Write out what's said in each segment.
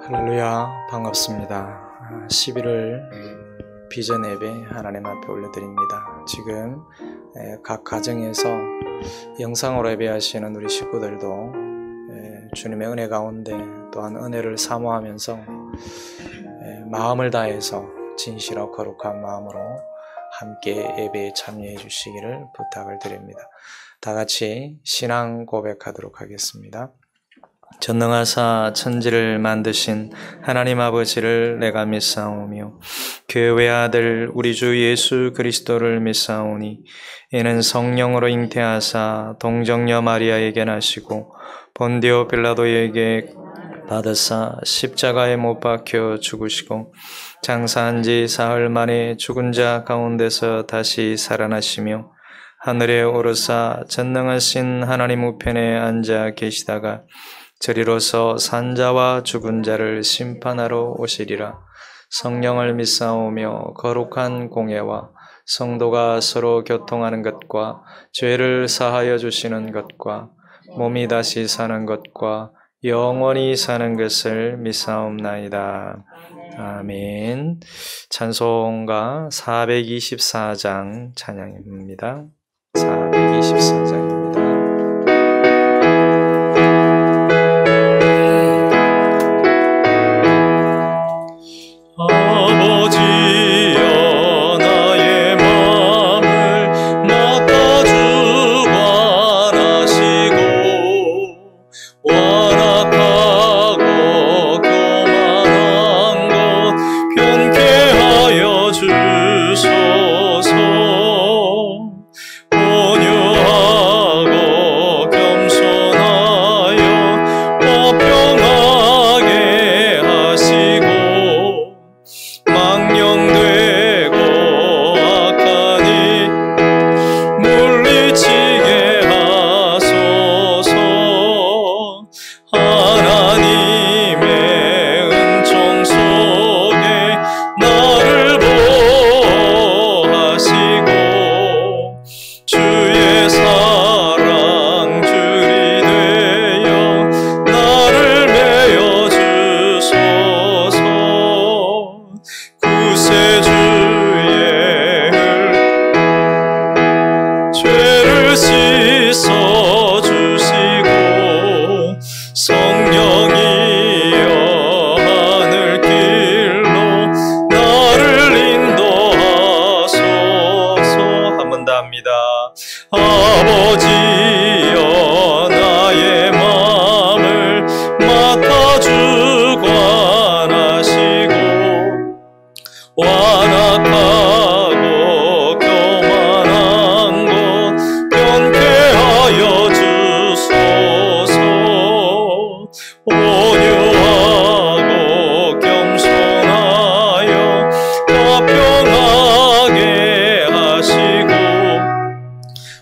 할렐루야, 반갑습니다. 11월 비전 예배 하나님 앞에 올려드립니다. 지금 각 가정에서 영상으로 예배하시는 우리 식구들도 주님의 은혜 가운데 또한 은혜를 사모하면서 마음을 다해서 진실하고 거룩한 마음으로 함께 예배에 참여해 주시기를 부탁을 드립니다. 다 같이 신앙 고백하도록 하겠습니다. 전능하사 천지를 만드신 하나님 아버지를 내가 믿사오며 그 외아들 우리 주 예수 그리스도를 믿사오니 이는 성령으로 잉태하사 동정녀 마리아에게 나시고 본디오 빌라도에게 받으사 십자가에 못 박혀 죽으시고 장사한 지 사흘 만에 죽은 자 가운데서 다시 살아나시며 하늘에 오르사 전능하신 하나님 우편에 앉아 계시다가 저리로서 산자와 죽은 자를 심판하러 오시리라. 성령을 믿사오며 거룩한 공예와 성도가 서로 교통하는 것과 죄를 사하여 주시는 것과 몸이 다시 사는 것과 영원히 사는 것을 믿사옵나이다. 아멘. 찬송가 424장 찬양입니다. 424장입니다. 아버지여 나의 마음을 맡아주고 안아시고 완악하고 교만한 것 편케 하여 주소서. 온유하고 겸손하여 화평하게 하시고 망령되고 악하니 물리치게 하소서. 하나님의 은총 속에 나를 보호하시고 주의 사랑 줄이 되어 나를 메어 주소서. 구세주의 죄를 씻어 주시고 성령이여 하늘길로 나를 인도하소서. 한 번 더 합니다. 아버지여 나의 마음을 맡아주고 안아시고 완악하고 교만한 것 편케 하여 주소서. 온유하고 겸손하여 화평하게 하시고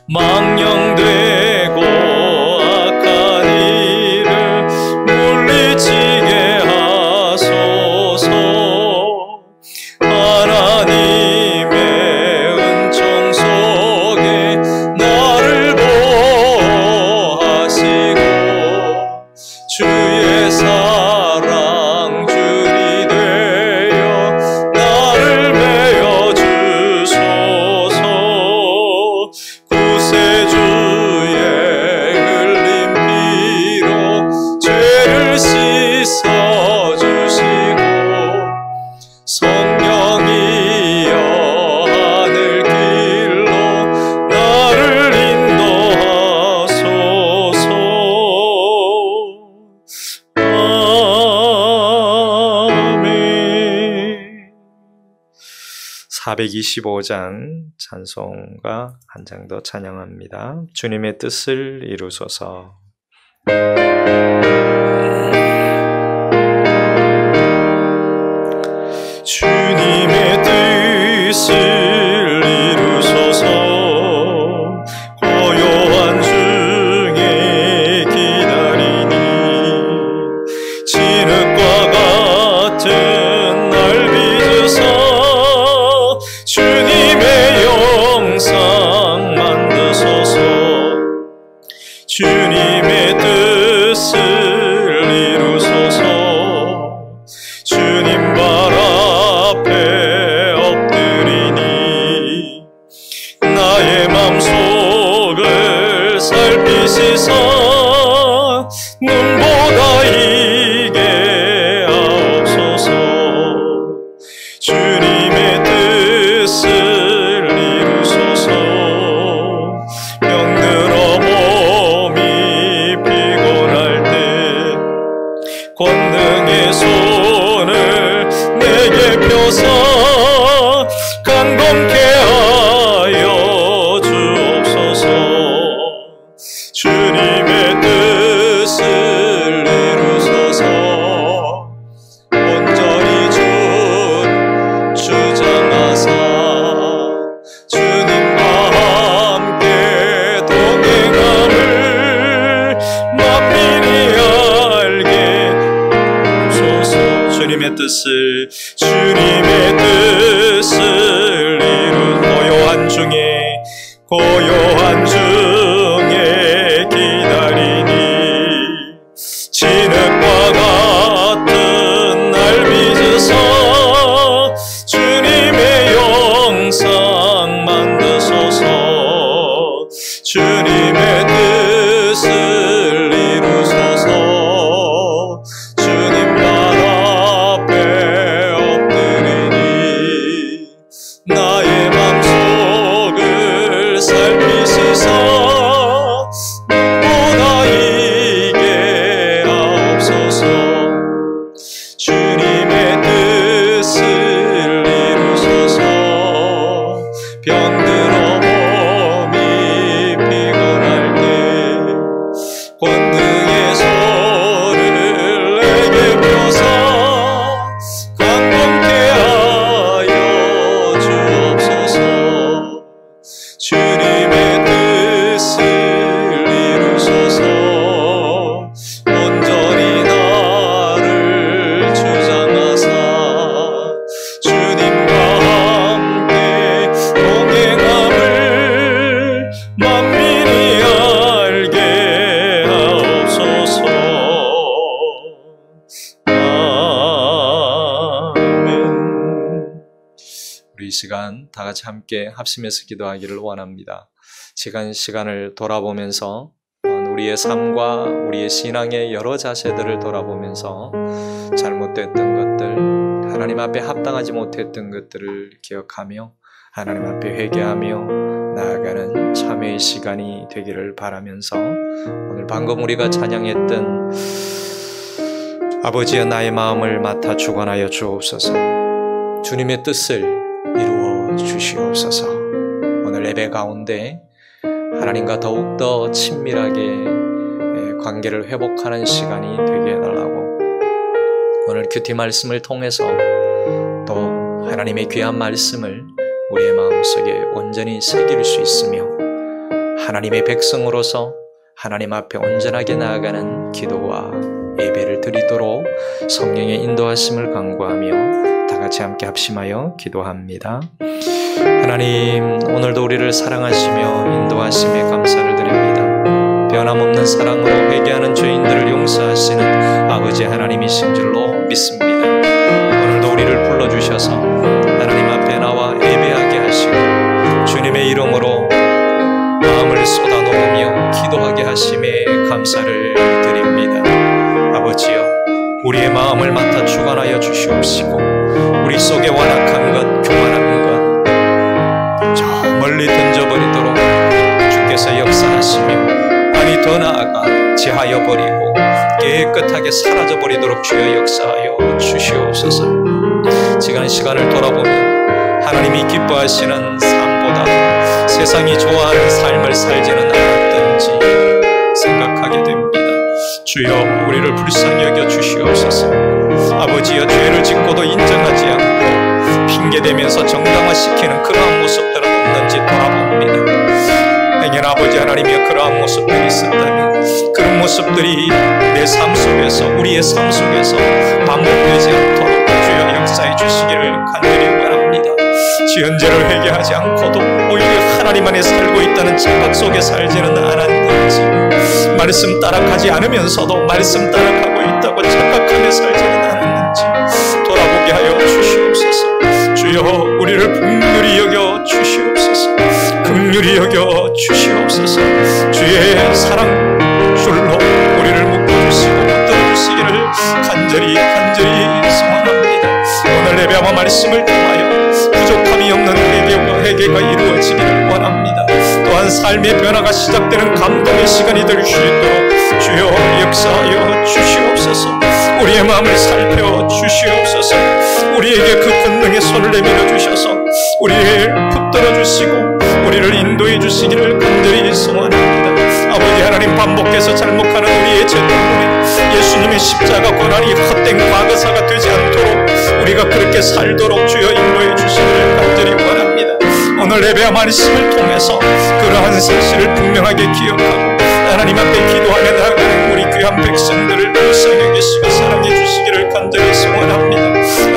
망령되고 악한 일을 물리치게 하소서. 하나님의 은총 속에 나를 보호하시고 주의 사랑 줄이 되어 나를 메어 주소서. 구세주의 흘린 피로 죄를 씻어 주시고 성령이여 하늘길로 나를 인도하소서. 아멘. 425장 찬송가 한 장 더 찬양합니다. 주님의 뜻을 이루소서. 주님의 뜻을 이루소서. 고요한 중에 기다리니 진흙과 같은 날 빚으사 주님의 영상 만드소서. 주님의 뜻을 이루소서. 살피시사 눈보다 이게 하옵소서. 주님의 뜻을 이루소서. 병들어 몸이 피곤할 때 권능의 손을 내게 펴사 강건케 하여 주옵소서. 주님의 뜻을 이루소서. 온전히 주장하사 주님과 함께 동행함을 만민이 알게 하소서. 주님의 뜻을 고요한 중에 기다리니 진흙과 같은 날 빚으사 주님의 영상 만드소서. 주님의 뜻을 이루소서. 주님 발 앞에 엎드리니 나의 맘속을 살피시사 보다 이게 하옵소서. 주님의 뜻을 이루소서. 병들어 몸이 피곤할 때 권능의 손을 내게 펴사 강건케 하여 주옵소서. 주님의 뜻을 이루소서. 온전히 나를 주장하사 주님과 함께 동행함을 만민이 알게 하옵소서. 아멘. 우리 이 시간 다 같이 함께 합심해서 기도하기를 원합니다. 시간을 돌아보면서 우리의 삶과 우리의 신앙의 여러 자세들을 돌아보면서 잘못됐던 것들, 하나님 앞에 합당하지 못했던 것들을 기억하며 하나님 앞에 회개하며 나아가는 참회의 시간이 되기를 바라면서 오늘 방금 우리가 찬양했던 아버지여 나의 마음을 맡아 주관하여 주옵소서. 주님의 뜻을 이루어 주시옵소서. 오늘 예배 가운데 하나님과 더욱더 친밀하게 관계를 회복하는 시간이 되게 해달라고, 오늘 큐티 말씀을 통해서 또 하나님의 귀한 말씀을 우리의 마음속에 온전히 새길 수 있으며 하나님의 백성으로서 하나님 앞에 온전하게 나아가는 기도와 예배를 드리도록 성령의 인도하심을 간구하며 다 같이 함께 합심하여 기도합니다. 하나님, 오늘도 우리를 사랑하시며 인도하심에 감사를 드립니다. 변함없는 사랑으로 회개하는 죄인들을 용서하시는 아버지 하나님이신 줄로 믿습니다. 오늘도 우리를 불러주셔서 하나님 앞에 나와 예배하게 하시고 주님의 이름으로 마음을 쏟아놓으며 기도하게 하심에 감사를 드립니다. 아버지여, 우리의 마음을 맡아 주관하여 주시옵시고 우리 속에 완악한 것, 교만한 것 저 멀리 던져버리도록 주께서 역사하시며, 아니 더 나아가 제하여 버리고 깨끗하게 사라져버리도록 주여 역사하여 주시옵소서. 지난 시간을 돌아보면 하나님이 기뻐하시는 삶보다 세상이 좋아하는 삶을 살지는 않았던지 생각하게 됩니다. 주여, 우리를 불쌍히 여겨 주시옵소서. 아버지여, 죄를 짓고도 인정하지 않고 핑계대면서 정당화시키는 그러한 모습들은 없는지 돌아봅니다. 행여 아버지 하나님이여, 그러한 모습들이 있었다면 그런 모습들이 내 삶 속에서, 우리의 삶 속에서 반복되지 않도록 주여 역사해 주시기를 간절히 원합니다. 지은 죄를 회개하지 않고도 오히려 하나님 안에 살고 있다는 착각 속에 살지는 않았는지, 말씀 따라가지 않으면서도 말씀 따라가고 있다고 착각하며 살지는 않았는지 돌아보게 하여 주시옵소서. 주여, 우리를 긍휼히 여겨 주시옵소서. 긍휼히 여겨 주시옵소서. 주의 우리의 사랑 줄로 우리를 묶어주시고 붙들어주시기를 간절히 소원합니다. 오늘 예배와 말씀을 통하여 부족함이 없는 회개가 이루어지기를 원합니다. 또한 삶의 변화가 시작되는 감동의 시간이 될 수 있도록 주여 역사하여 주시옵소서. 우리의 마음을 살펴 주시옵소서. 우리에게 그 권능의 손을 내밀어 주셔서 우리를 붙들어 주시고 우리를 인도해 주시기를 간절히 소원합니다. 아버지 하나님, 반복해서 잘못하는 우리의 죄 때문에 예수님의 십자가 고난이 헛된 과거사가 되지 않도록 우리가 그렇게 살도록 주여 인도해 주시기를 간절히 원합니다. 오늘 예배와 말씀을 통해서 그러한 사실을 분명하게 기억하고 하나님 앞에 기도하며 나아가는 우리 귀한 백성들을 불쌍히 여기시고 사랑해 주시기를 간절히 소원합니다.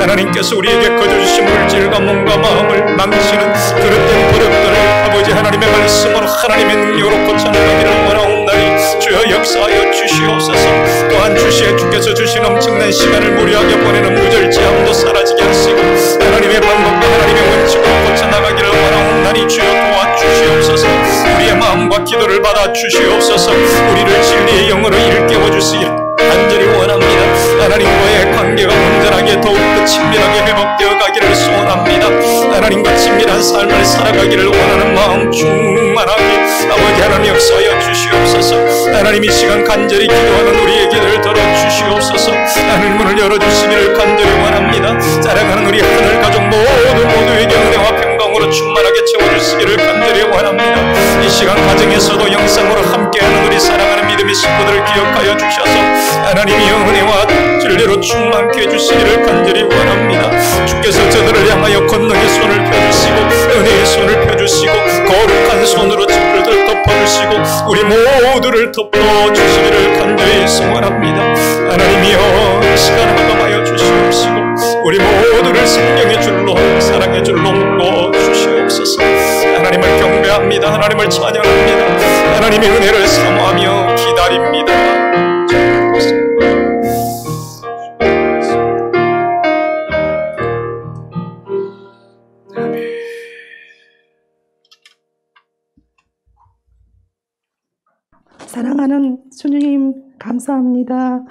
하나님께서 우리에게 거저주신 물질과 몸과 마음을 망치는 그릇된 버릇들을 아버지 하나님의 말씀으로 하나님의 능력으로 고쳐나가기를 원하옵나니 주여 역사하여 주시옵소서. 또한 주께서 주신 엄청난 시간을 무료하게 보내는 무절제함도 사라지게 하시고 하나님의 방법과 하나님의 원칙으로 고쳐나가기를 원하옵나니 주여 도와주시옵소서. 우리의 마음과 기도를 받아 주시옵소서. 우리를 진리의 영으로 일깨워 주시기를 간절히 원합니다. 하나님과의 관계가 온전하게 더욱더 친밀하게 회복되어 가기를 소원합니다. 하나님과 친밀한 삶을 살아가기를 원하는 마음 충만하게 아버지 하나님 역사하여 주시옵소서. 하나님 이 시간 간절히 기도하는 우리에게를 들어주시옵소서. 하늘 문을 열어주시기를 간절히 원합니다. 자라가는 우리 하늘 가족 모두에게 은혜와 평강으로 충만하게 채워주시기를 간절히 원합니다. 이 시간 가정에서도 영상으로 함께하는 우리 사랑하는 믿음의 식구들을 기억하여 주셔서 하나님이 은혜와 진리로 충만케 해주시기를 간절히 원합니다. 주께서 저들을 향하여 권능의 손을 펴주시고 은혜의 손을 펴주시고 거룩한 손으로 저들을 덮어주시고 우리 모두를 덮어주시기를 간절히 소원합니다. 하나님이여 시간 허감하여 주시옵시고 우리 모두를 생명의 줄로 사랑의 줄로 묶어 주시옵소서. 하나님을 경배합니다. 하나님을 찬양합니다. 하나님의 은혜를 사모하며 기다립니다. 사랑하는 주님 감사합니다.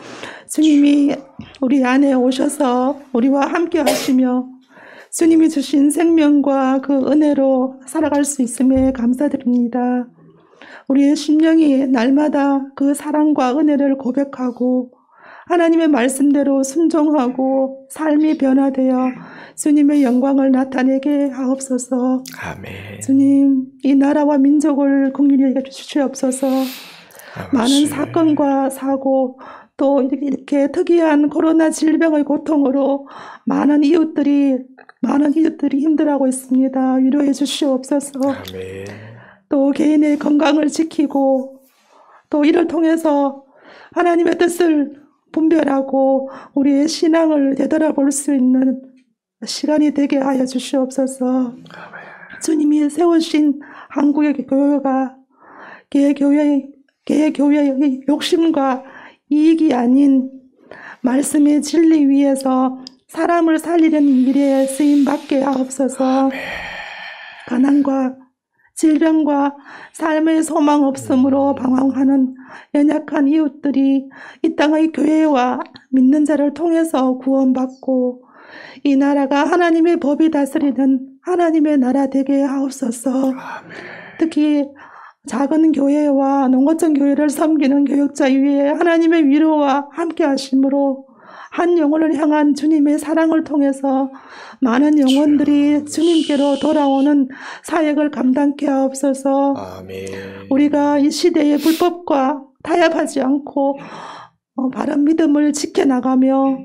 주님이 우리 안에 오셔서 우리와 함께 하시며 주님이 주신 생명과 그 은혜로 살아갈 수 있음에 감사드립니다. 우리의 심령이 날마다 그 사랑과 은혜를 고백하고 하나님의 말씀대로 순종하고 삶이 변화되어 주님의 영광을 나타내게 하옵소서. 아멘. 주님, 이 나라와 민족을 긍휼히 여겨 주시옵소서. 많은 사건과 사고 또 이렇게 특이한 코로나 질병의 고통으로 많은 이웃들이 힘들어하고 있습니다. 위로해 주시옵소서. 아멘. 또 개인의 건강을 지키고 또 이를 통해서 하나님의 뜻을 분별하고 우리의 신앙을 되돌아볼 수 있는 시간이 되게 하여 주시옵소서. 아멘. 주님이 세우신 한국의 교회가 개교회의 욕심과 이익이 아닌 말씀의 진리 위에서 사람을 살리려는 일에 쓰임받게 하옵소서. 가난과 질병과 삶의 소망 없음으로 방황하는 연약한 이웃들이 이 땅의 교회와 믿는 자를 통해서 구원받고 이 나라가 하나님의 법이 다스리는 하나님의 나라 되게 하옵소서. 특히 작은 교회와 농어촌 교회를 섬기는 교역자 위에 하나님의 위로와 함께 하심으로 한 영혼을 향한 주님의 사랑을 통해서 많은 영혼들이 주님께로 돌아오는 사역을 감당케 하옵소서. 아멘. 우리가 이 시대의 불법과 타협하지 않고 바른 믿음을 지켜나가며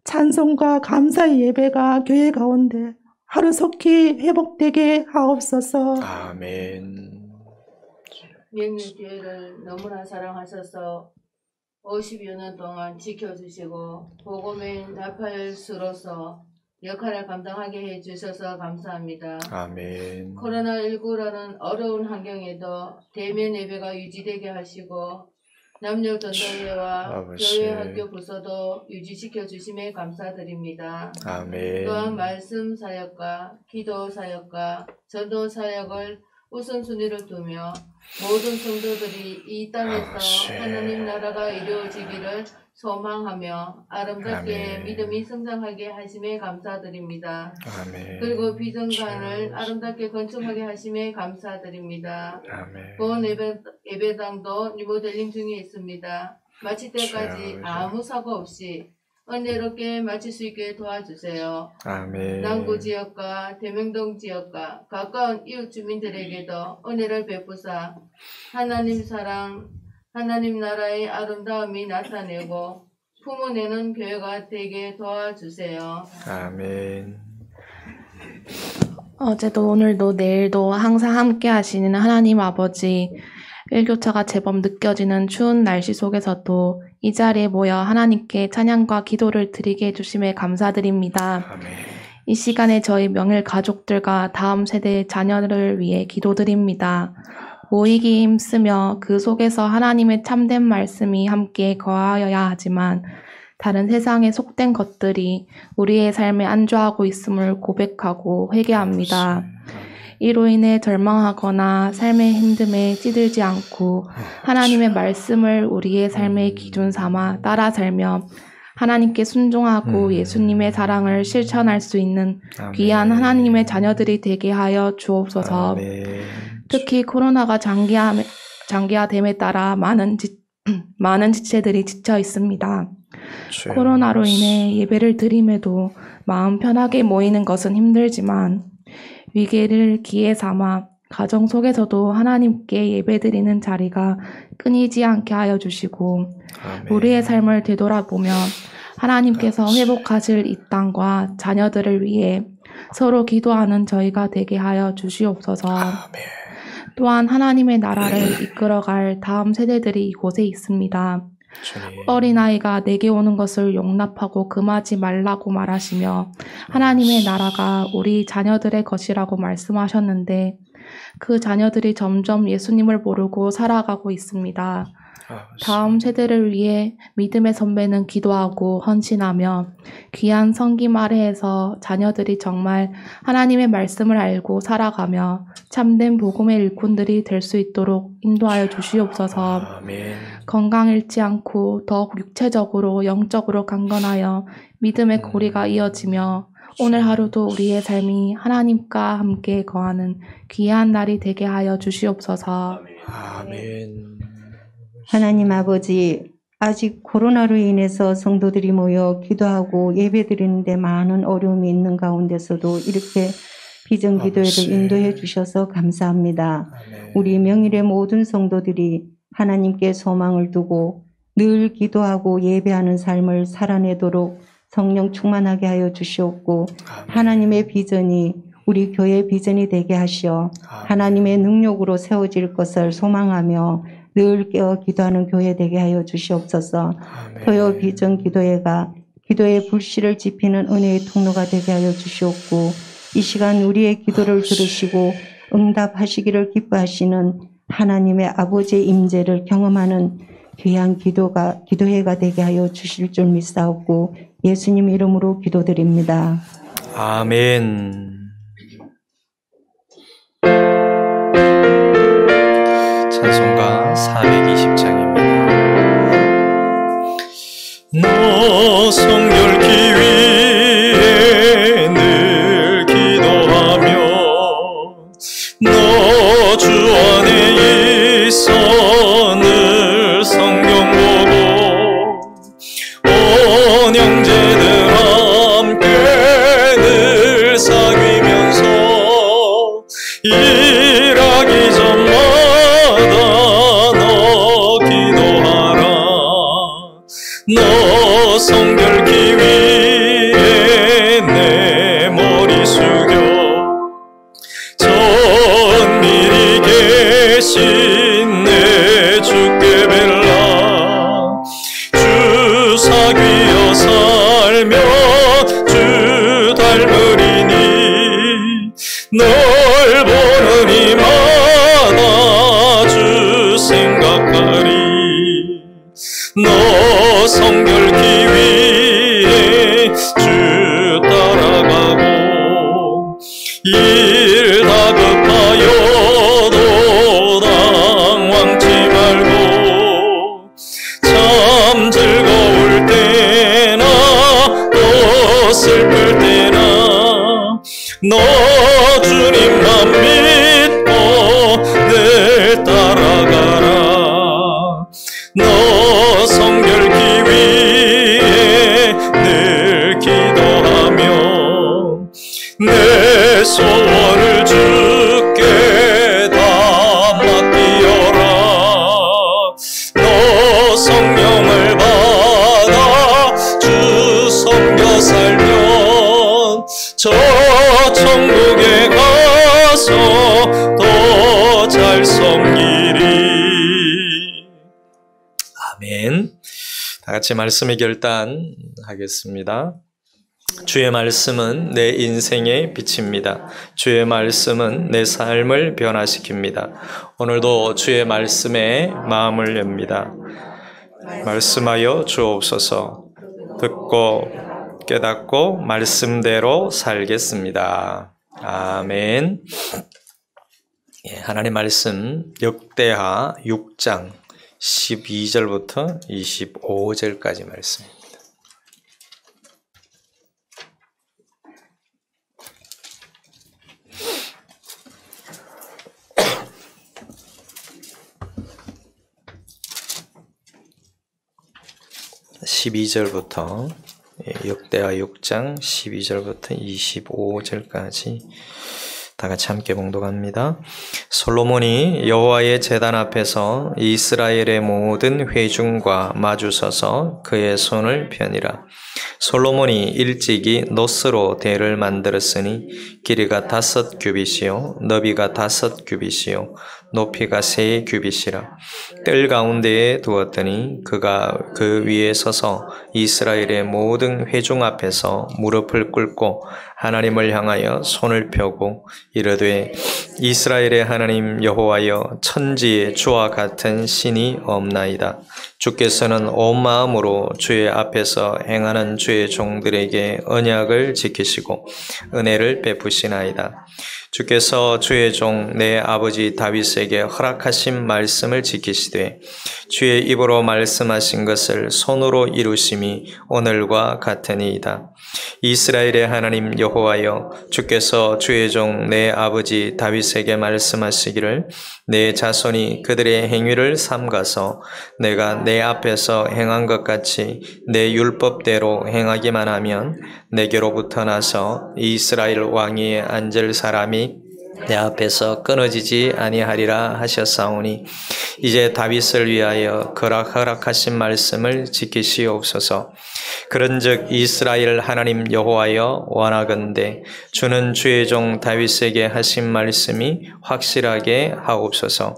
찬송과 감사의 예배가 교회 가운데 하루속히 회복되게 하옵소서. 아멘. 명예교회를 너무나 사랑하셔서 50여 년 동안 지켜주시고 복음의 나팔수로서 역할을 감당하게 해주셔서 감사합니다. 아멘. 코로나19라는 어려운 환경에도 대면 예배가 유지되게 하시고 남녀 전도회와 아버지. 교회 학교 부서도 유지시켜 주심에 감사드립니다. 아멘. 또한 말씀 사역과 기도 사역과 전도 사역을 우선순위를 두며 모든 성도들이 이 땅에서 아버지. 하나님 나라가 이루어지기를 소망하며 아름답게 아멘. 믿음이 성장하게 하심에 감사드립니다. 아멘. 그리고 비전관을 아름답게 건축하게 하심에 감사드립니다. 아멘. 본 예배당도 리모델링 중에 있습니다. 마칠 때까지 아무 사고 없이 은혜롭게 마칠 수 있게 도와주세요. 아멘. 남구 지역과 대명동 지역과 가까운 이웃 주민들에게도 은혜를 베푸사 하나님 사랑, 하나님 나라의 아름다움이 나타내고 품어내는 교회가 되게 도와주세요. 아멘. 어제도 오늘도 내일도 항상 함께 하시는 하나님 아버지, 일교차가 제법 느껴지는 추운 날씨 속에서도 이 자리에 모여 하나님께 찬양과 기도를 드리게 해주심에 감사드립니다. 아멘. 이 시간에 저희 명일 가족들과 다음 세대의 자녀를 위해 기도드립니다. 모이기 힘쓰며 그 속에서 하나님의 참된 말씀이 함께 거하여야 하지만 다른 세상에 속된 것들이 우리의 삶에 안주하고 있음을 고백하고 회개합니다. 이로 인해 절망하거나 삶의 힘듦에 찌들지 않고 하나님의 말씀을 우리의 삶의 기준 삼아 따라 살며 하나님께 순종하고 예수님의 사랑을 실천할 수 있는 귀한 하나님의 자녀들이 되게 하여 주옵소서. 아멘. 특히 코로나가 장기화됨에 따라 많은 지체들이 지쳐 있습니다. 주여. 코로나로 인해 예배를 드림에도 마음 편하게 모이는 것은 힘들지만 위기를 기회 삼아 가정 속에서도 하나님께 예배드리는 자리가 끊이지 않게 하여 주시고 아멘. 우리의 삶을 되돌아보며 하나님께서 회복하실 이 땅과 자녀들을 위해 서로 기도하는 저희가 되게 하여 주시옵소서. 아멘. 또한 하나님의 나라를 이끌어갈 다음 세대들이 이곳에 있습니다. 주님. 어린아이가 내게 오는 것을 용납하고 금하지 말라고 말하시며 하나님의 나라가 우리 자녀들의 것이라고 말씀하셨는데 그 자녀들이 점점 예수님을 모르고 살아가고 있습니다. 다음 세대를 위해 믿음의 선배는 기도하고 헌신하며 귀한 성김 아래에서 자녀들이 정말 하나님의 말씀을 알고 살아가며 참된 복음의 일꾼들이 될 수 있도록 인도하여 주시옵소서. 아멘. 건강 잃지 않고 더욱 육체적으로 영적으로 강건하여 믿음의 고리가 이어지며 오늘 하루도 우리의 삶이 하나님과 함께 거하는 귀한 날이 되게 하여 주시옵소서. 아멘. 하나님 아버지, 아직 코로나로 인해서 성도들이 모여 기도하고 예배드리는데 많은 어려움이 있는 가운데서도 이렇게 비전기도회를 아버지. 인도해 주셔서 감사합니다. 아멘. 우리 명일의 모든 성도들이 하나님께 소망을 두고 늘 기도하고 예배하는 삶을 살아내도록 성령 충만하게 하여 주시옵고 아멘. 하나님의 비전이 우리 교회의 비전이 되게 하시어 하나님의 능력으로 세워질 것을 소망하며 늘 깨어 기도하는 교회 되게 하여 주시옵소서. 아멘. 토요 비전 기도회가 기도의 불씨를 지피는 은혜의 통로가 되게 하여 주시옵고 이 시간 우리의 기도를 들으시고 응답하시기를 기뻐하시는 하나님의 아버지의 임재를 경험하는 귀한 기도회가 되게 하여 주실 줄 믿사옵고 예수님 이름으로 기도드립니다. 아멘. 찬송가 420장입니다. 너 성결기 위해 늘 기도하며 너 주 안에 있어 늘 성경 보고 온 형제들 함께 늘 사귀면서 일하기 전마다 너 기도하라. 너 성결기 위해 내 머리 숙여 천밀히 계신 내 주께 벨라. 주 사귀어 살며 주 닮으리니 널 보는 이마다 주 생각하리. 너 성결기 위해 주 따라가고 일 다급하여 너 주님만 믿고 늘 따라가라. 너 성결기 위해 늘 기도하며 내 소원을 주께 다 맡기어라. 너 성령을 받아 주 섬겨 살면 저 천국에 가서 더 잘 섬기리. 아멘. 다 같이 말씀의 결단하겠습니다. 주의 말씀은 내 인생의 빛입니다. 주의 말씀은 내 삶을 변화시킵니다. 오늘도 주의 말씀에 마음을 엽니다. 말씀하여 주옵소서. 듣고 깨닫고 말씀대로 살겠습니다. 아멘. 하나님 말씀 역대하 6장 12절부터 25절까지 말씀입니다. 역대하 6장 12절부터 25절까지 다 같이 함께 봉독합니다. 솔로몬이 여호와의 제단 앞에서 이스라엘의 모든 회중과 마주서서 그의 손을 펴니라. 솔로몬이 일찍이 노스로 대를 만들었으니 길이가 5 규빗이요 너비가 5 규빗이요 높이가 3 규빗이라. 뜰 가운데에 두었더니 그가 그 위에 서서 이스라엘의 모든 회중 앞에서 무릎을 꿇고 하나님을 향하여 손을 펴고 이르되 이스라엘의 하나님 여호와여 천지에 주와 같은 신이 없나이다. 주께서는 온 마음으로 주의 앞에서 행하는 주의 종들에게 언약을 지키시고 은혜를 베푸시나이다. 주께서 주의 종 내 아버지 다윗에게 허락하신 말씀을 지키시되 주의 입으로 말씀하신 것을 손으로 이루심이 오늘과 같으니이다. 이스라엘의 하나님 여호와여 주께서 주의 종 내 아버지 다윗에게 말씀하시기를 내 자손이 그들의 행위를 삼가서 내가 내 앞에서 행한 것 같이 내 율법대로 행하기만 하면 내게로부터 나서 이스라엘 왕위에 앉을 사람이 내 앞에서 끊어지지 아니하리라 하셨사오니 이제 다윗을 위하여 허락하신 말씀을 지키시옵소서. 그런즉 이스라엘 하나님 여호와여 원하건대 주는 주의 종 다윗에게 하신 말씀이 확실하게 하옵소서.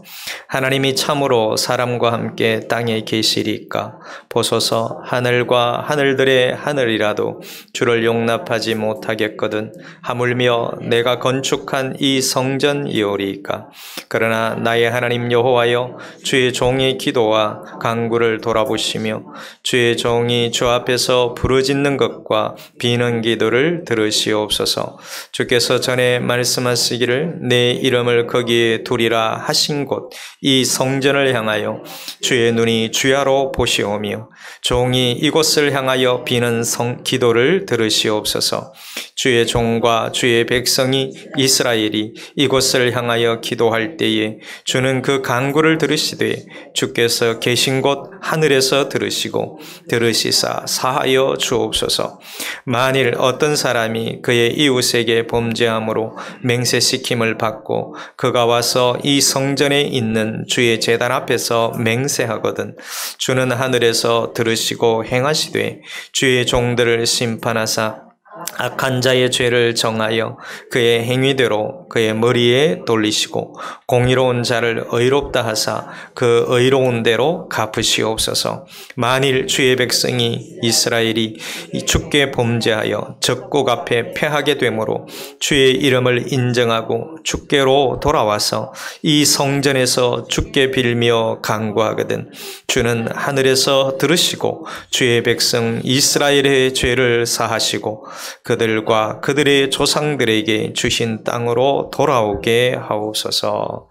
하나님이 참으로 사람과 함께 땅에 계시리까? 보소서 하늘과 하늘들의 하늘이라도 주를 용납하지 못하겠거든 하물며 내가 건축한 이 성전이오리이까? 그러나 나의 하나님 여호와여 주의 종의 기도와 간구를 돌아보시며 주의 종이 주 앞에서 부르짖는 것과 비는 기도를 들으시옵소서. 주께서 전에 말씀하시기를 내 이름을 거기에 두리라 하신 곳 이 성전을 향하여 주의 눈이 주야로 보시오며 종이 이곳을 향하여 비는 기도를 들으시옵소서. 주의 종과 주의 백성이 이스라엘이 이곳을 향하여 기도할 때에 주는 그 간구를 들으시되 주께서 계신 곳 하늘에서 들으시사 사하여 주옵소서. 만일 어떤 사람이 그의 이웃에게 범죄함으로 맹세시킴을 받고 그가 와서 이 성전에 있는 주의 제단 앞에서 맹세하거든 주는 하늘에서 들으시고 행하시되 주의 종들을 심판하사 악한 자의 죄를 정하여 그의 행위대로 그의 머리에 돌리시고 공의로운 자를 의롭다 하사 그 의로운 대로 갚으시옵소서. 만일 주의 백성이 이스라엘이 주께 범죄하여 적국 앞에 패하게 되므로 주의 이름을 인정하고 주께로 돌아와서 이 성전에서 주께 빌며 간구하거든 주는 하늘에서 들으시고 주의 백성 이스라엘의 죄를 사하시고 그들과 그들의 조상들에게 주신 땅으로 돌아오게 하옵소서.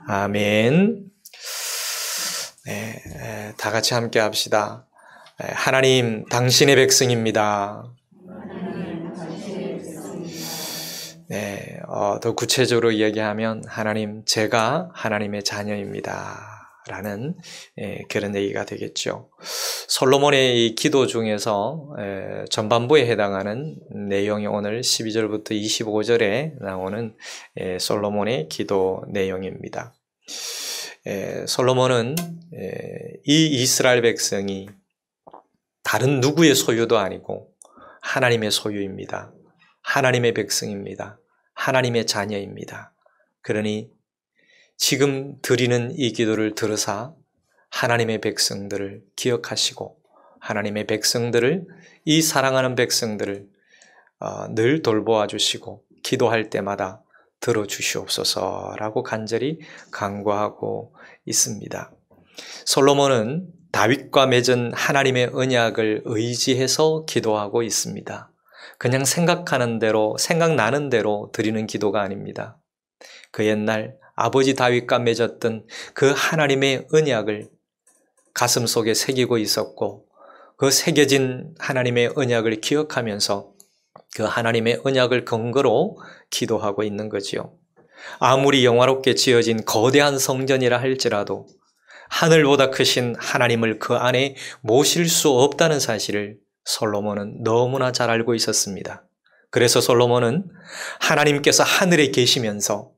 아멘. 네, 다 같이 함께 합시다. 하나님, 당신의 백성입니다. 네, 더 구체적으로 이야기하면 하나님, 제가 하나님의 자녀입니다 라는 그런 얘기가 되겠죠. 솔로몬의 이 기도 중에서 전반부에 해당하는 내용이 오늘 12절부터 25절에 나오는 솔로몬의 기도 내용입니다. 솔로몬은 이 이스라엘 백성이 다른 누구의 소유도 아니고 하나님의 소유입니다. 하나님의 백성입니다. 하나님의 자녀입니다. 그러니 지금 드리는 이 기도를 들으사 하나님의 백성들을 기억하시고 하나님의 백성들을, 이 사랑하는 백성들을 늘 돌보아 주시고 기도할 때마다 들어주시옵소서라고 간절히 간구하고 있습니다. 솔로몬은 다윗과 맺은 하나님의 언약을 의지해서 기도하고 있습니다. 그냥 생각하는 대로, 생각나는 대로 드리는 기도가 아닙니다. 그 옛날 아버지 다윗과 맺었던 그 하나님의 언약을 가슴속에 새기고 있었고, 그 새겨진 하나님의 언약을 기억하면서 그 하나님의 언약을 근거로 기도하고 있는 거지요. 아무리 영화롭게 지어진 거대한 성전이라 할지라도 하늘보다 크신 하나님을 그 안에 모실 수 없다는 사실을 솔로몬은 너무나 잘 알고 있었습니다. 그래서 솔로몬은 하나님께서 하늘에 계시면서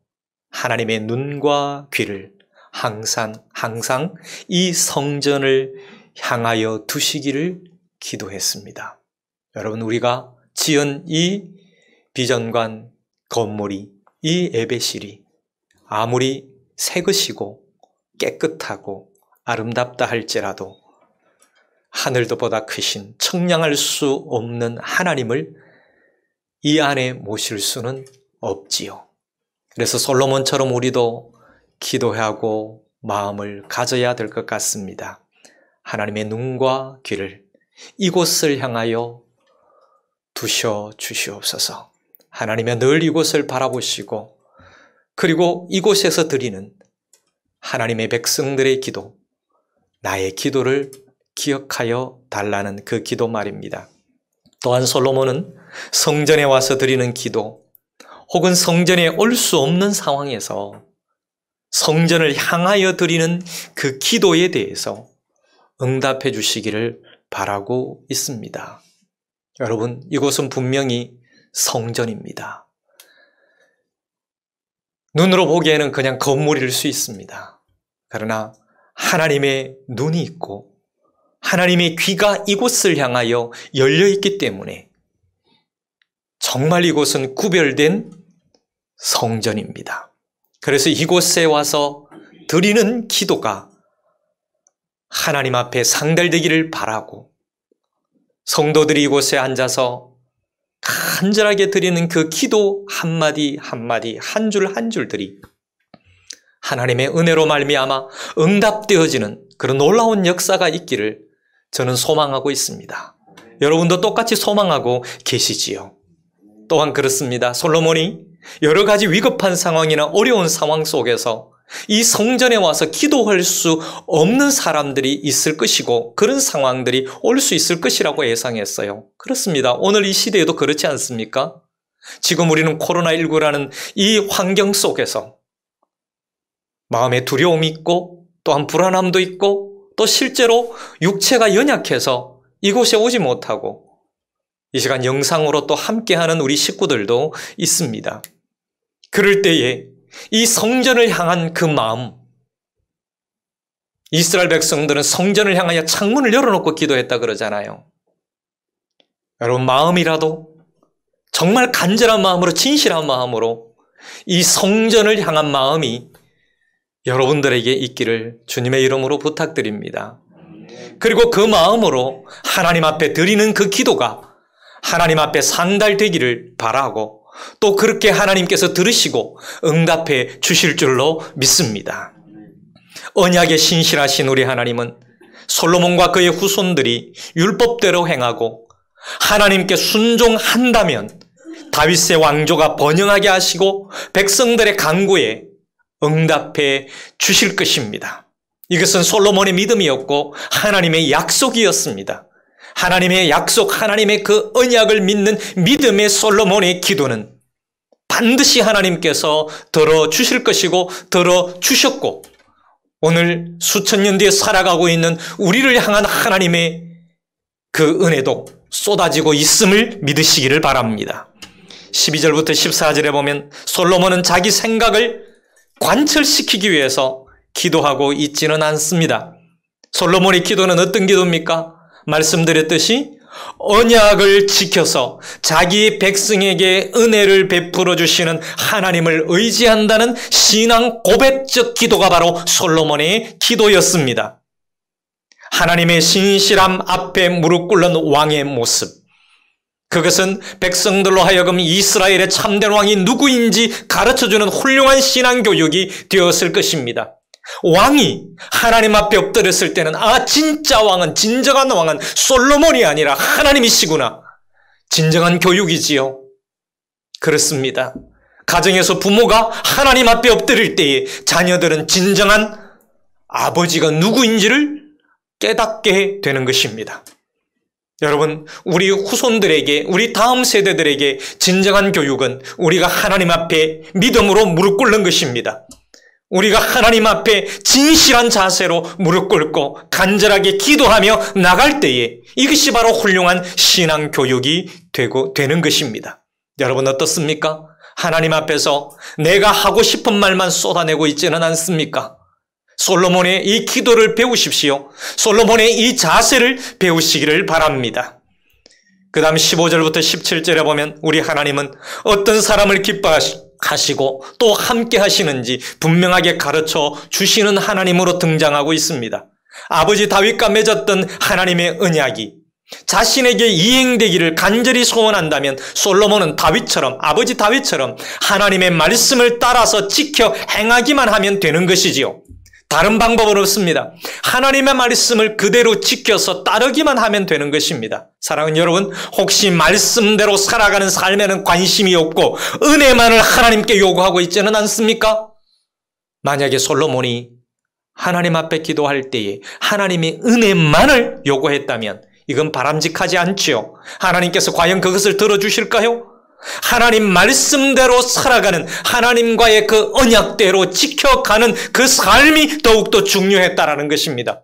하나님의 눈과 귀를 항상 이 성전을 향하여 두시기를 기도했습니다. 여러분, 우리가 지은 이 비전관 건물이, 이 예배실이 아무리 새 것이고 깨끗하고 아름답다 할지라도 하늘보다 크신 청량할 수 없는 하나님을 이 안에 모실 수는 없지요. 그래서 솔로몬처럼 우리도 기도하고 마음을 가져야 될 것 같습니다. 하나님의 눈과 귀를 이곳을 향하여 두셔 주시옵소서. 하나님의 늘 이곳을 바라보시고, 그리고 이곳에서 드리는 하나님의 백성들의 기도, 나의 기도를 기억하여 달라는 그 기도 말입니다. 또한 솔로몬은 성전에 와서 드리는 기도, 혹은 성전에 올 수 없는 상황에서 성전을 향하여 드리는 그 기도에 대해서 응답해 주시기를 바라고 있습니다. 여러분, 이곳은 분명히 성전입니다. 눈으로 보기에는 그냥 건물일 수 있습니다. 그러나 하나님의 눈이 있고 하나님의 귀가 이곳을 향하여 열려 있기 때문에 정말 이곳은 구별된 성전입니다. 그래서 이곳에 와서 드리는 기도가 하나님 앞에 상달되기를 바라고, 성도들이 이곳에 앉아서 간절하게 드리는 그 기도 한마디 한마디, 한 줄 한 줄들이 하나님의 은혜로 말미암아 응답되어지는 그런 놀라운 역사가 있기를 저는 소망하고 있습니다. 여러분도 똑같이 소망하고 계시지요. 또한 그렇습니다. 솔로몬이 여러 가지 위급한 상황이나 어려운 상황 속에서 이 성전에 와서 기도할 수 없는 사람들이 있을 것이고, 그런 상황들이 올 수 있을 것이라고 예상했어요. 그렇습니다. 오늘 이 시대에도 그렇지 않습니까? 지금 우리는 코로나19라는 이 환경 속에서 마음에 두려움이 있고, 또한 불안함도 있고, 또 실제로 육체가 연약해서 이곳에 오지 못하고 이 시간 영상으로 또 함께하는 우리 식구들도 있습니다. 그럴 때에 이 성전을 향한 그 마음, 이스라엘 백성들은 성전을 향하여 창문을 열어놓고 기도했다 그러잖아요. 여러분, 마음이라도 정말 간절한 마음으로, 진실한 마음으로 이 성전을 향한 마음이 여러분들에게 있기를 주님의 이름으로 부탁드립니다. 그리고 그 마음으로 하나님 앞에 드리는 그 기도가 하나님 앞에 상달되기를 바라고, 또 그렇게 하나님께서 들으시고 응답해 주실 줄로 믿습니다. 언약에 신실하신 우리 하나님은 솔로몬과 그의 후손들이 율법대로 행하고 하나님께 순종한다면 다윗의 왕조가 번영하게 하시고 백성들의 간구에 응답해 주실 것입니다. 이것은 솔로몬의 믿음이었고 하나님의 약속이었습니다. 하나님의 약속, 하나님의 그 언약을 믿는 믿음의 솔로몬의 기도는 반드시 하나님께서 들어주실 것이고 들어주셨고 오늘 수천 년 뒤에 살아가고 있는 우리를 향한 하나님의 그 은혜도 쏟아지고 있음을 믿으시기를 바랍니다. 12절부터 14절에 보면 솔로몬은 자기 생각을 관철시키기 위해서 기도하고 있지는 않습니다. 솔로몬의 기도는 어떤 기도입니까? 말씀드렸듯이 언약을 지켜서 자기 백성에게 은혜를 베풀어 주시는 하나님을 의지한다는 신앙 고백적 기도가 바로 솔로몬의 기도였습니다. 하나님의 신실함 앞에 무릎 꿇는 왕의 모습, 그것은 백성들로 하여금 이스라엘의 참된 왕이 누구인지 가르쳐주는 훌륭한 신앙교육이 되었을 것입니다. 왕이 하나님 앞에 엎드렸을 때는 진짜 왕은, 진정한 왕은 솔로몬이 아니라 하나님이시구나. 진정한 교육이지요. 그렇습니다. 가정에서 부모가 하나님 앞에 엎드릴 때에 자녀들은 진정한 아버지가 누구인지를 깨닫게 되는 것입니다. 여러분, 우리 후손들에게, 우리 다음 세대들에게 진정한 교육은 우리가 하나님 앞에 믿음으로 무릎 꿇는 것입니다. 우리가 하나님 앞에 진실한 자세로 무릎 꿇고 간절하게 기도하며 나갈 때에 이것이 바로 훌륭한 신앙 교육이 되는 것입니다. 여러분 어떻습니까? 하나님 앞에서 내가 하고 싶은 말만 쏟아내고 있지는 않습니까? 솔로몬의 이 기도를 배우십시오. 솔로몬의 이 자세를 배우시기를 바랍니다. 그 다음 15절부터 17절에 보면 우리 하나님은 어떤 사람을 기뻐하시고 또 함께 하시는지 분명하게 가르쳐 주시는 하나님으로 등장하고 있습니다. 아버지 다윗과 맺었던 하나님의 언약이 자신에게 이행되기를 간절히 소원한다면 솔로몬은 다윗처럼, 아버지 다윗처럼 하나님의 말씀을 따라서 지켜 행하기만 하면 되는 것이지요. 다른 방법은 없습니다. 하나님의 말씀을 그대로 지켜서 따르기만 하면 되는 것입니다. 사랑하는 여러분, 혹시 말씀대로 살아가는 삶에는 관심이 없고 은혜만을 하나님께 요구하고 있지는 않습니까? 만약에 솔로몬이 하나님 앞에 기도할 때에 하나님의 은혜만을 요구했다면 이건 바람직하지 않지요. 하나님께서 과연 그것을 들어주실까요? 하나님 말씀대로 살아가는, 하나님과의 그 언약대로 지켜가는 그 삶이 더욱더 중요했다라는 것입니다.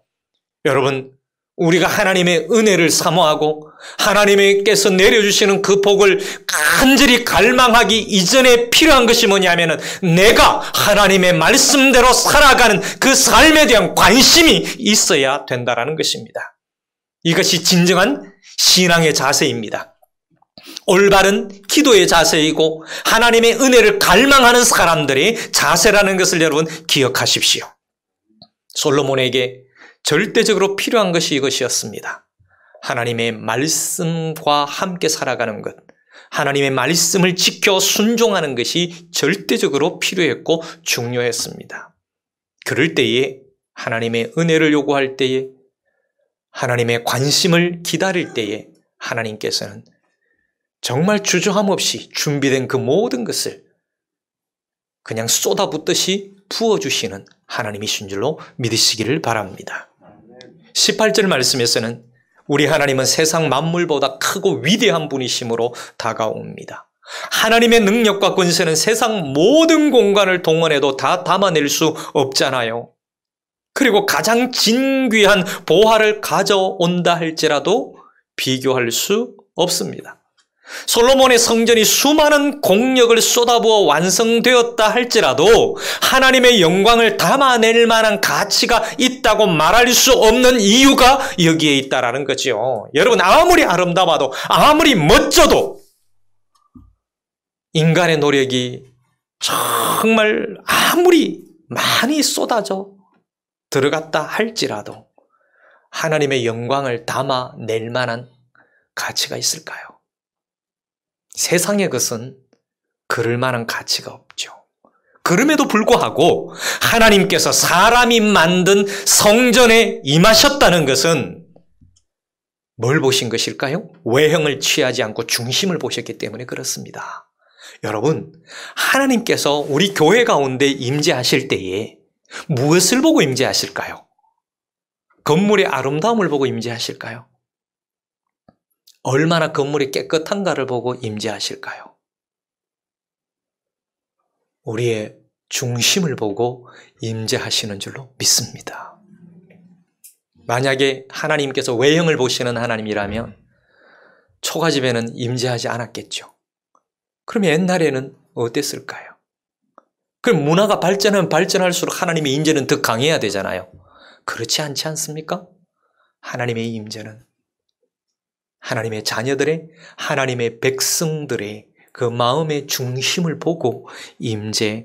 여러분, 우리가 하나님의 은혜를 사모하고 하나님께서 내려주시는 그 복을 간절히 갈망하기 이전에 필요한 것이 뭐냐면은 내가 하나님의 말씀대로 살아가는 그 삶에 대한 관심이 있어야 된다라는 것입니다. 이것이 진정한 신앙의 자세입니다. 올바른 기도의 자세이고 하나님의 은혜를 갈망하는 사람들의 자세라는 것을 여러분 기억하십시오. 솔로몬에게 절대적으로 필요한 것이 이것이었습니다. 하나님의 말씀과 함께 살아가는 것, 하나님의 말씀을 지켜 순종하는 것이 절대적으로 필요했고 중요했습니다. 그럴 때에 하나님의 은혜를 요구할 때에 하나님의 관심을 기다릴 때에 하나님께서는 정말 주저함 없이 준비된 그 모든 것을 그냥 쏟아붓듯이 부어주시는 하나님이신 줄로 믿으시기를 바랍니다. 18절 말씀에서는 우리 하나님은 세상 만물보다 크고 위대한 분이심으로 다가옵니다. 하나님의 능력과 권세는 세상 모든 공간을 동원해도 다 담아낼 수 없잖아요. 그리고 가장 진귀한 보화를 가져온다 할지라도 비교할 수 없습니다. 솔로몬의 성전이 수많은 공력을 쏟아부어 완성되었다 할지라도 하나님의 영광을 담아낼 만한 가치가 있다고 말할 수 없는 이유가 여기에 있다라는 거죠. 여러분, 아무리 아름다워도 아무리 멋져도 인간의 노력이 정말 아무리 많이 쏟아져 들어갔다 할지라도 하나님의 영광을 담아낼 만한 가치가 있을까요? 세상의 것은 그럴 만한 가치가 없죠. 그럼에도 불구하고 하나님께서 사람이 만든 성전에 임하셨다는 것은 뭘 보신 것일까요? 외형을 취하지 않고 중심을 보셨기 때문에 그렇습니다. 여러분, 하나님께서 우리 교회 가운데 임재하실 때에 무엇을 보고 임재하실까요? 건물의 아름다움을 보고 임재하실까요? 얼마나 건물이 깨끗한가를 보고 임재하실까요? 우리의 중심을 보고 임재하시는 줄로 믿습니다. 만약에 하나님께서 외형을 보시는 하나님이라면 초가집에는 임재하지 않았겠죠. 그럼 옛날에는 어땠을까요? 그럼 문화가 발전하면 발전할수록 하나님의 임재는 더 강해야 되잖아요. 그렇지 않지 않습니까? 하나님의 임재는 하나님의 자녀들의, 하나님의 백성들의 그 마음의 중심을 보고 임재하신다라는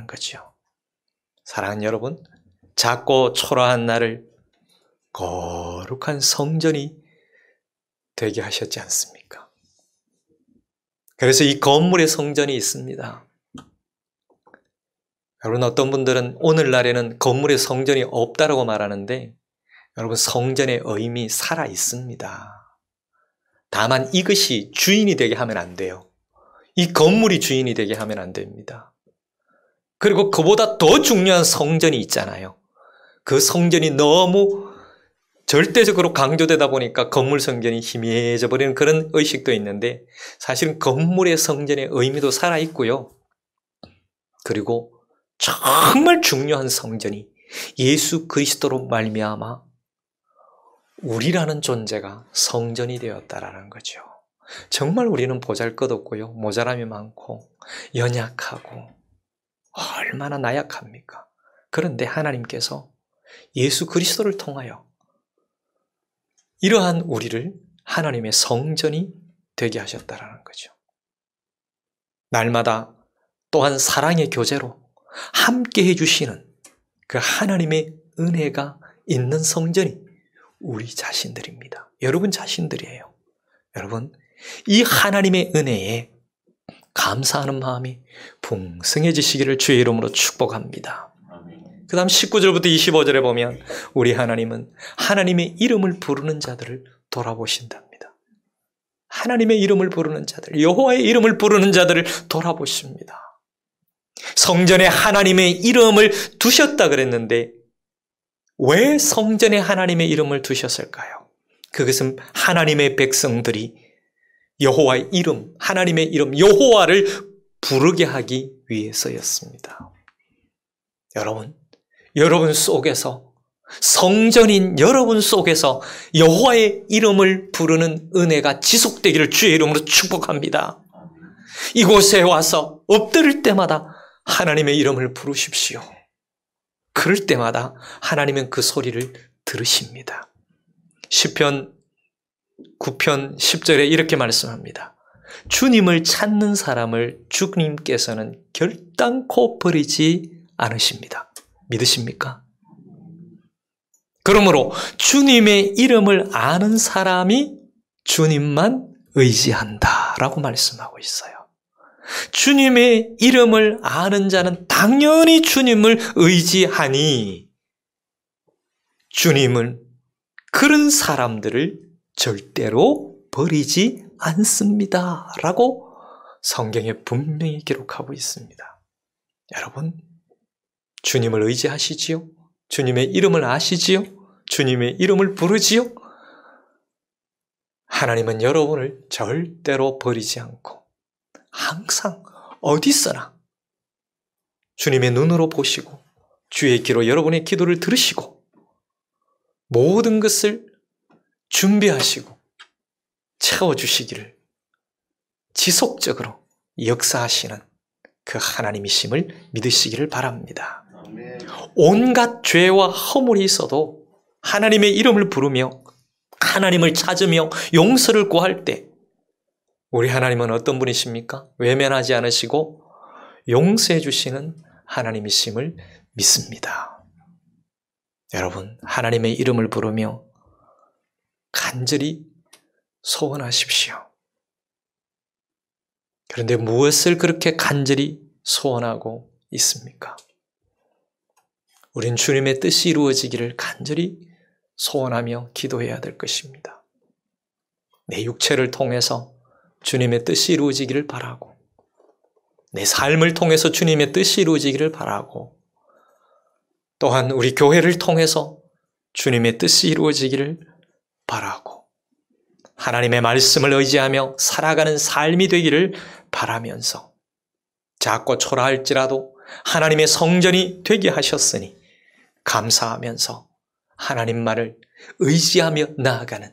거죠. 사랑하는 여러분, 작고 초라한 나를 거룩한 성전이 되게 하셨지 않습니까? 그래서 이 건물에 성전이 있습니다. 여러분, 어떤 분들은 오늘날에는 건물에 성전이 없다라고 말하는데 여러분, 성전의 의미 살아 있습니다. 다만 이것이 주인이 되게 하면 안 돼요. 이 건물이 주인이 되게 하면 안 됩니다. 그리고 그보다 더 중요한 성전이 있잖아요. 그 성전이 너무 절대적으로 강조되다 보니까 건물 성전이 희미해져 버리는 그런 의식도 있는데 사실은 건물의 성전의 의미도 살아있고요. 그리고 정말 중요한 성전이 예수 그리스도로 말미암아 우리라는 존재가 성전이 되었다라는 거죠. 정말 우리는 보잘것없고요. 모자람이 많고 연약하고 얼마나 나약합니까? 그런데 하나님께서 예수 그리스도를 통하여 이러한 우리를 하나님의 성전이 되게 하셨다라는 거죠. 날마다 또한 사랑의 교제로 함께 해주시는 그 하나님의 은혜가 있는 성전이 우리 자신들입니다. 여러분 자신들이에요. 여러분, 이 하나님의 은혜에 감사하는 마음이 풍성해지시기를 주의 이름으로 축복합니다. 그 다음 19절부터 25절에 보면 우리 하나님은 하나님의 이름을 부르는 자들을 돌아보신답니다. 하나님의 이름을 부르는 자들, 여호와의 이름을 부르는 자들을 돌아보십니다. 성전에 하나님의 이름을 두셨다 그랬는데 왜 성전에 하나님의 이름을 두셨을까요? 그것은 하나님의 백성들이 여호와의 이름, 하나님의 이름 여호와를 부르게 하기 위해서였습니다. 여러분 속에서, 성전인 여러분 속에서 여호와의 이름을 부르는 은혜가 지속되기를 주의 이름으로 축복합니다. 이곳에 와서 엎드릴 때마다 하나님의 이름을 부르십시오. 그럴 때마다 하나님은 그 소리를 들으십니다. 시편 9편 10절에 이렇게 말씀합니다. 주님을 찾는 사람을 주님께서는 결단코 버리지 않으십니다. 믿으십니까? 그러므로 주님의 이름을 아는 사람이 주님만 의지한다라고 말씀하고 있어요. 주님의 이름을 아는 자는 당연히 주님을 의지하니 주님은 그런 사람들을 절대로 버리지 않습니다. 라고 성경에 분명히 기록하고 있습니다. 여러분, 주님을 의지하시지요? 주님의 이름을 아시지요? 주님의 이름을 부르지요? 하나님은 여러분을 절대로 버리지 않고 항상 어디서나 주님의 눈으로 보시고 주의 귀로 여러분의 기도를 들으시고 모든 것을 준비하시고 채워주시기를 지속적으로 역사하시는 그 하나님이심을 믿으시기를 바랍니다. 온갖 죄와 허물이 있어도 하나님의 이름을 부르며 하나님을 찾으며 용서를 구할 때 우리 하나님은 어떤 분이십니까? 외면하지 않으시고 용서해 주시는 하나님이심을 믿습니다. 여러분, 하나님의 이름을 부르며 간절히 소원하십시오. 그런데 무엇을 그렇게 간절히 소원하고 있습니까? 우린 주님의 뜻이 이루어지기를 간절히 소원하며 기도해야 될 것입니다. 내 육체를 통해서 주님의 뜻이 이루어지기를 바라고 내 삶을 통해서 주님의 뜻이 이루어지기를 바라고 또한 우리 교회를 통해서 주님의 뜻이 이루어지기를 바라고 하나님의 말씀을 의지하며 살아가는 삶이 되기를 바라면서 작고 초라할지라도 하나님의 성전이 되게 하셨으니 감사하면서 하나님 말을 의지하며 나아가는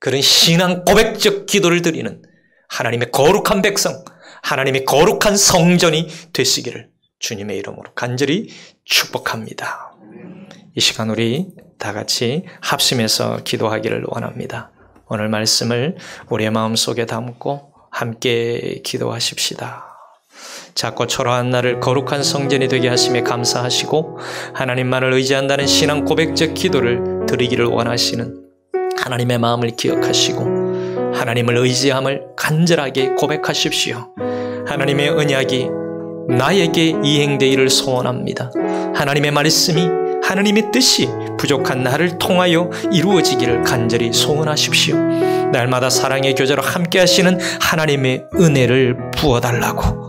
그런 신앙 고백적 기도를 드리는 하나님의 거룩한 백성, 하나님의 거룩한 성전이 되시기를 주님의 이름으로 간절히 축복합니다. 이 시간 우리 다 같이 합심해서 기도하기를 원합니다. 오늘 말씀을 우리의 마음속에 담고 함께 기도하십시다. 작고 초라한 나를 거룩한 성전이 되게 하심에 감사하시고 하나님만을 의지한다는 신앙 고백적 기도를 드리기를 원하시는 하나님의 마음을 기억하시고 하나님을 의지함을 간절하게 고백하십시오. 하나님의 언약이 나에게 이행되기를 소원합니다. 하나님의 말씀이 하나님의 뜻이 부족한 나를 통하여 이루어지기를 간절히 소원하십시오. 날마다 사랑의 교제로 함께 하시는 하나님의 은혜를 부어달라고,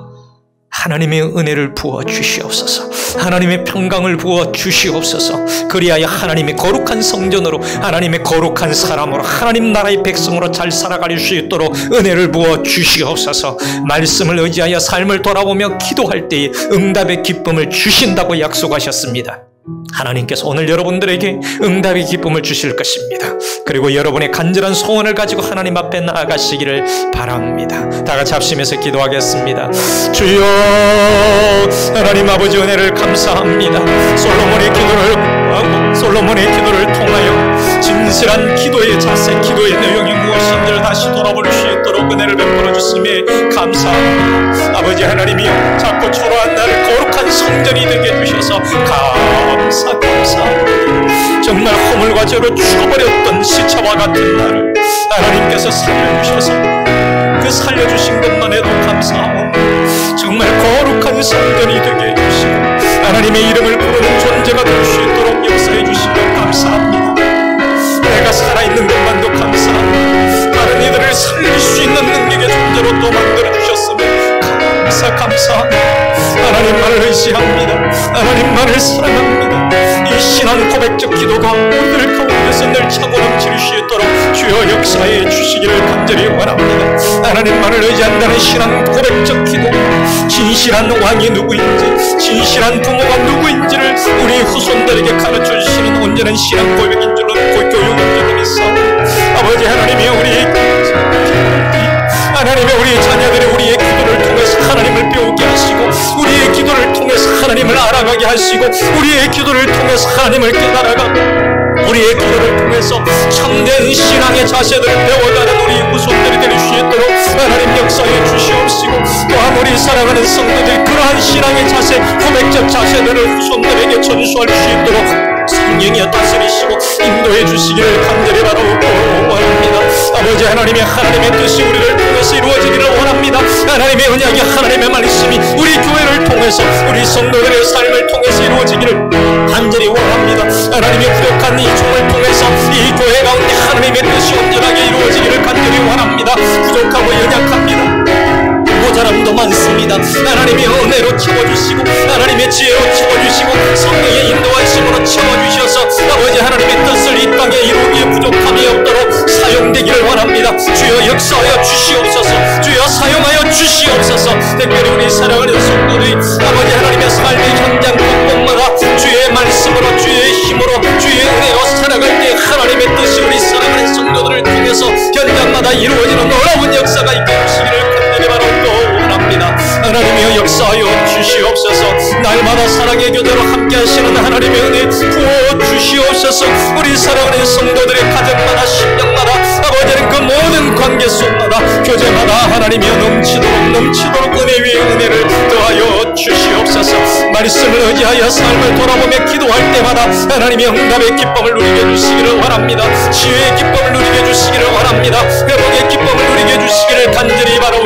하나님의 은혜를 부어 주시옵소서. 하나님의 평강을 부어 주시옵소서. 그리하여 하나님의 거룩한 성전으로, 하나님의 거룩한 사람으로, 하나님 나라의 백성으로 잘 살아갈 수 있도록 은혜를 부어 주시옵소서. 말씀을 의지하여 삶을 돌아보며 기도할 때에 응답의 기쁨을 주신다고 약속하셨습니다. 하나님께서 오늘 여러분들에게 응답의 기쁨을 주실 것입니다. 그리고 여러분의 간절한 소원을 가지고 하나님 앞에 나아가시기를 바랍니다. 다 같이 합심해서 기도하겠습니다. 주여, 하나님 아버지 은혜를 감사합니다. 솔로몬의 기도를 통하여 진실한 기도의 자세, 기도의 내용이 무엇인지를 다시 돌아볼 수 있도록 은혜를 베풀어 주심에 감사합니다. 아버지 하나님이여, 작고 초라한 나를 거룩한 성전이 되게 해주셔서 감사합니다. 정말 허물과 죄로 죽어버렸던 시체와 같은 나를 하나님께서 살려주셔서 그 살려주신 것만 해도 감사하고 정말 거룩한 성전이 되게 해주시고 하나님의 이름을 부르는 존재가 될 수 있도록 역사해 주시며 감사합니다. 내가 살아있는 것만도 감사합니다. 다른 이들을 살릴 수 있는 능력의 존재로 또 만들어주셨으면 감사합니다. 하나님만을 의지합니다. 하나님만을 사랑합니다. 이 신앙 고백적 기도가 우리들 가운데서 늘 차고 넘칠 수 있도록 주여 역사해 주시기를 간절히 원합니다. 하나님만을 의지한다는 신앙 고백적 기도, 진실한 왕이 누구인지, 진실한 부모가 누구인지를 우리 후손들에게 가르쳐 주시는 온전한 신앙 고백인 줄로 교육인 줄로 믿사옵니다. 아버지 하나님이여, 하나님의 우리 자녀들이 우리의 기도를 통해서 하나님을 배우게 하시고 우리의 기도를 통해서 하나님을 알아가게 하시고 우리의 기도를 통해서 하나님을 깨달아가 우리의 기도를 통해서 참된 신앙의 자세들을 배워가는 우리 후손들이 될 수 있도록 하나님 역사해 주시옵시고 또한 우리 사랑하는 성도들이 그러한 신앙의 자세, 고백적 자세들을 후손들에게 전수할 수 있도록 성령이여 다스리시고 인도해 주시기를 간절히 바라고 원합니다. 아버지 하나님의 뜻이 우리를 통해서 이루어지기를 원합니다. 하나님의 언약이, 하나님의 말씀이 우리 교회를 통해서 우리 성도들의 삶을 통해서 이루어지기를 간절히 원합니다. 하나님의 부족한 이 종을 통해서 이 교회 가운데 하나님의 뜻이 온전하게 이루어지기를 간절히 원합니다. 부족하고 연약합니다. 모자람도 많습니다. 하나님의 은혜로 채워주시고 하나님의 지혜로 채워주시고 성령의 인도하심으로 채워주셔서 아버지 하나님의 뜻을 이 땅에 이루기에 부족함이 없도록 사용되기를 원합니다. 주여 역사하여 주시옵소서. 주여 사용하여 주시옵소서. 특별히 우리 사랑하는 성도들이 아버지 하나님의 삶의 현장 곳곳마다 주의 말씀으로, 주의 힘으로, 주의 은혜로 살아갈 때 하나님의 뜻이 우리 사랑하는 성도들을 통해서 현장마다 이루어지는 놀라운 역사가 있게 하시기를 간절히 바라옵고 원합니다. 하나님이여 역사하여 주시옵소서. 날마다 사랑의 교제로 함께 하시는 하나님의 은혜 부어 주시옵소서. 우리 사랑하는 성도들의 가정마다 심령마다 아버지는 그 모든 관계 속마다 교제마다 하나님이여 넘치도록 은혜 위에 은혜를 더하여 주시옵소서. 말씀을 의지하여 삶을 돌아보며 기도할 때마다 하나님의 응답의 기쁨을 누리게 해주시기를 원합니다. 치유의 기쁨을 누리게 해주시기를 원합니다. 회복의 기쁨을 누리게 해주시기를 간절히 바라고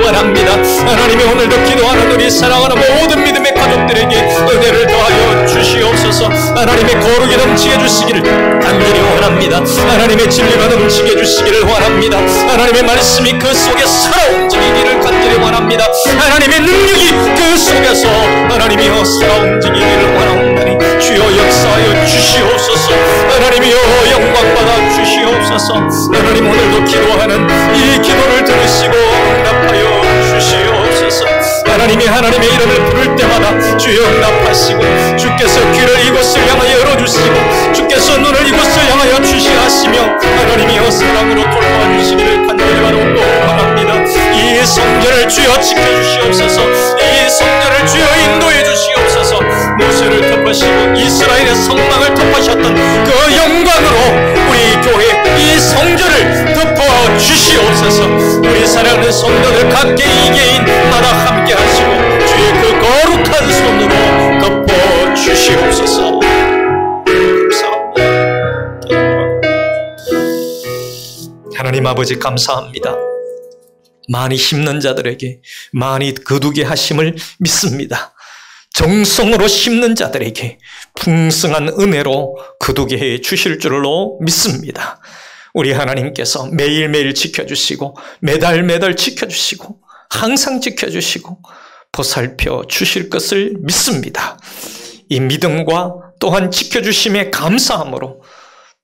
원합니다. 하나님이 오늘도 기도하는 우리 사랑하는 모든 믿음의 가족들에게 은혜를 더하여 주시옵소서. 하나님의 거룩이 넘치게 해주시기를 간절히 원합니다. 하나님의 진리가 넘치게 해주시기를 원합니다. 하나님의 말씀이 그 속에 살아 움직이기를 간절히 원합니다. 하나님의 능력이 그 속에서 하나님이여 살아 움직이기를 원하옵나니 주여 역사하여 주시옵소서. 하나님이여 영광받아 주시옵소서. 하나님 오늘도 기도하는 이 기도를 들으시고 응답하여 주시옵소서. 하나님이 하나님의 이름을 부를 때마다 주여 응답하시고, 주께서 귀를 이곳을 향하여 열어주시고, 주께서 눈을 이곳을 향하여 주시하시며 하나님이여 사랑으로 돌봐주시기를 간절히 바라고 원합니다. 이 성전을 주여 지켜주시옵소서. 이 성전을 주여 인도해 주시옵소서. 모세를 덮으시고 이스라엘의 성막을 덮으셨던 그 영광으로 우리 교회 이 성전을 덮어 주시옵소서. 우리 사랑하는 성도들 각 개인 개인마다 함께 하시고 주의 그 거룩한 손으로 덮어 주시옵소서. 하나님 아버지 감사합니다. 많이 심는 자들에게 많이 거두게 하심을 믿습니다. 정성으로 심는 자들에게 풍성한 은혜로 거두게 해 주실 줄로 믿습니다. 우리 하나님께서 매일매일 지켜주시고 매달 지켜주시고 항상 지켜주시고 보살펴 주실 것을 믿습니다. 이 믿음과 또한 지켜주심에 감사함으로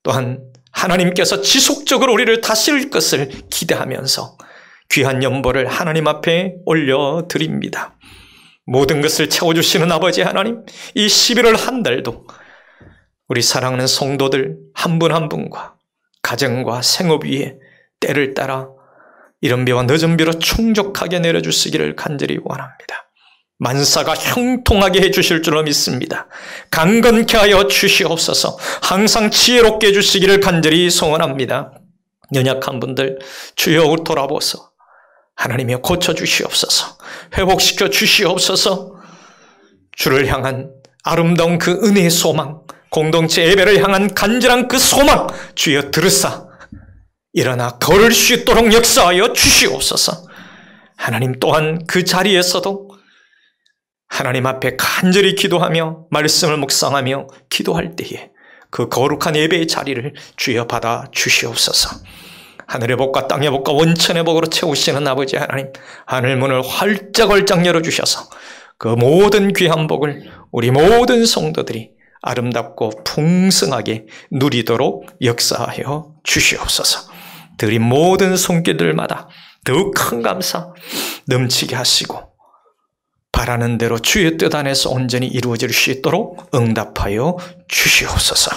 또한 하나님께서 지속적으로 우리를 다스릴 것을 기대하면서 귀한 연보를 하나님 앞에 올려드립니다. 모든 것을 채워주시는 아버지 하나님, 이 11월 한 달도 우리 사랑하는 성도들 한 분 한 분과 가정과 생업 위에 때를 따라 이른 비와 늦은 비로 충족하게 내려주시기를 간절히 원합니다. 만사가 형통하게 해주실 줄로 믿습니다. 강건케 하여 주시옵소서. 항상 지혜롭게 해주시기를 간절히 소원합니다. 연약한 분들 주여 돌아보소. 하나님이여 고쳐주시옵소서. 회복시켜 주시옵소서. 주를 향한 아름다운 그 은혜의 소망, 공동체 예배를 향한 간절한 그 소망 주여 들으사 일어나 걸을 수 있도록 역사하여 주시옵소서. 하나님 또한 그 자리에서도 하나님 앞에 간절히 기도하며 말씀을 묵상하며 기도할 때에 그 거룩한 예배의 자리를 주여 받아 주시옵소서. 하늘의 복과 땅의 복과 원천의 복으로 채우시는 아버지 하나님, 하늘문을 활짝활짝 열어주셔서 그 모든 귀한 복을 우리 모든 성도들이 아름답고 풍성하게 누리도록 역사하여 주시옵소서. 드린 모든 손길들마다 더욱 큰 감사 넘치게 하시고 바라는 대로 주의 뜻 안에서 온전히 이루어질 수 있도록 응답하여 주시옵소서.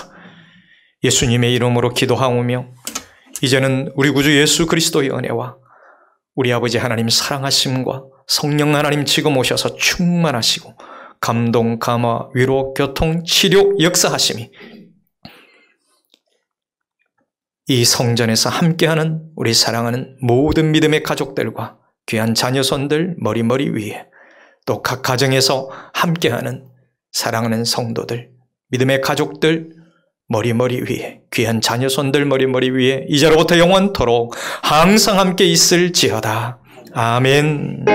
예수님의 이름으로 기도하오며 이제는 우리 구주 예수 그리스도의 은혜와 우리 아버지 하나님 사랑하심과 성령 하나님 지금 오셔서 충만하시고 감동, 감화, 위로, 교통, 치료, 역사하심이 이 성전에서 함께하는 우리 사랑하는 모든 믿음의 가족들과 귀한 자녀손들 머리머리 위에 또 각 가정에서 함께하는 사랑하는 성도들, 믿음의 가족들 머리머리 위에 귀한 자녀손들 머리머리 위에 이제로부터 영원토록 항상 함께 있을지어다. 아멘.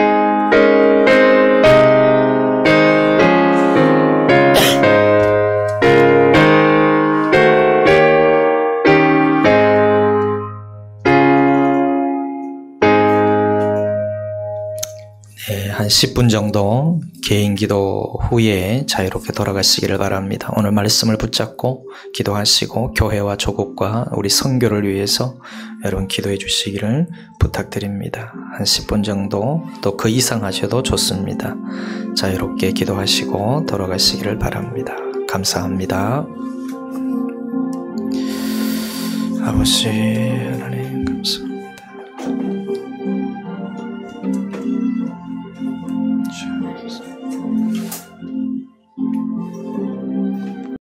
한 10분 정도 개인 기도 후에 자유롭게 돌아가시기를 바랍니다. 오늘 말씀을 붙잡고 기도하시고 교회와 조국과 우리 선교를 위해서 여러분 기도해 주시기를 부탁드립니다. 한 10분 정도 또 그 이상 하셔도 좋습니다. 자유롭게 기도하시고 돌아가시기를 바랍니다. 감사합니다. 아버지 하나님